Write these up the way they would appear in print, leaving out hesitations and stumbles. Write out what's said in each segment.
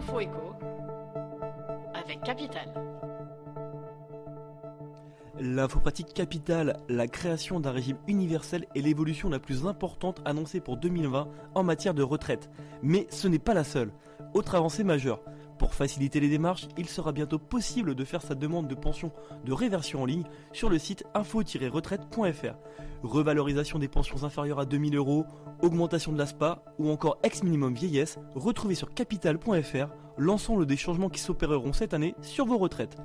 L'info écho avec Capital. L'info pratique capitale, la création d'un régime universel est l'évolution la plus importante annoncée pour 2020 en matière de retraite. Mais ce n'est pas la seule. Autre avancée majeure. Pour faciliter les démarches, il sera bientôt possible de faire sa demande de pension de réversion en ligne sur le site info-retraite.fr. Revalorisation des pensions inférieures à 2000 €, augmentation de l'ASPA ou encore ex-minimum vieillesse, retrouvez sur capital.fr l'ensemble des changements qui s'opéreront cette année sur vos retraites.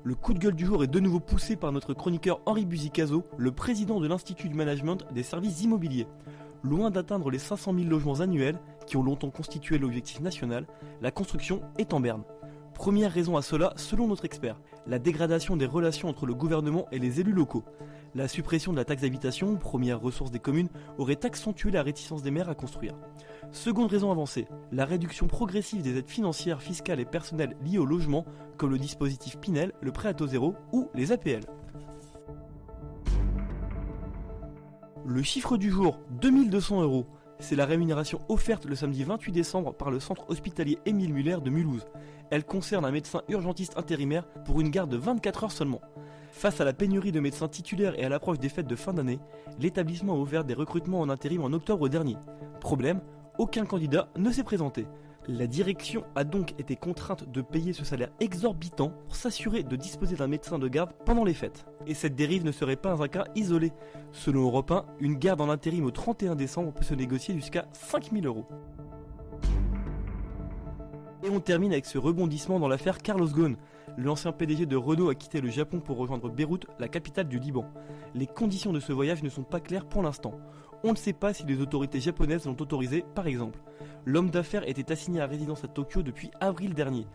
Le coup de gueule du jour est de nouveau poussé par notre chroniqueur Henri Buzicazo, le président de l'Institut du Management des Services Immobiliers. Loin d'atteindre les 500 000 logements annuels, qui ont longtemps constitué l'objectif national, la construction est en berne. Première raison à cela, selon notre expert, la dégradation des relations entre le gouvernement et les élus locaux. La suppression de la taxe d'habitation, première ressource des communes, aurait accentué la réticence des maires à construire. Seconde raison avancée, la réduction progressive des aides financières, fiscales et personnelles liées au logement, comme le dispositif Pinel, le prêt à taux zéro ou les APL. Le chiffre du jour, 2200 €. C'est la rémunération offerte le samedi 28 décembre par le centre hospitalier Émile Muller de Mulhouse. Elle concerne un médecin urgentiste intérimaire pour une garde de 24 heures seulement. Face à la pénurie de médecins titulaires et à l'approche des fêtes de fin d'année, l'établissement a ouvert des recrutements en intérim en octobre dernier. Problème, aucun candidat ne s'est présenté. La direction a donc été contrainte de payer ce salaire exorbitant pour s'assurer de disposer d'un médecin de garde pendant les fêtes. Et cette dérive ne serait pas un cas isolé. Selon Europe 1, une garde en intérim au 31 décembre peut se négocier jusqu'à 5 000 €. Et on termine avec ce rebondissement dans l'affaire Carlos Ghosn. L'ancien PDG de Renault a quitté le Japon pour rejoindre Beyrouth, la capitale du Liban. Les conditions de ce voyage ne sont pas claires pour l'instant. On ne sait pas si les autorités japonaises l'ont autorisé, par exemple. L'homme d'affaires était assigné à résidence à Tokyo depuis avril dernier.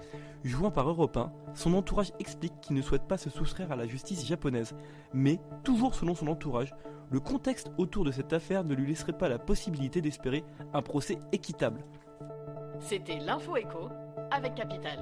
Joint par Europe 1, son entourage explique qu'il ne souhaite pas se soustraire à la justice japonaise. Mais, toujours selon son entourage, le contexte autour de cette affaire ne lui laisserait pas la possibilité d'espérer un procès équitable. C'était l'Info écho avec Capital.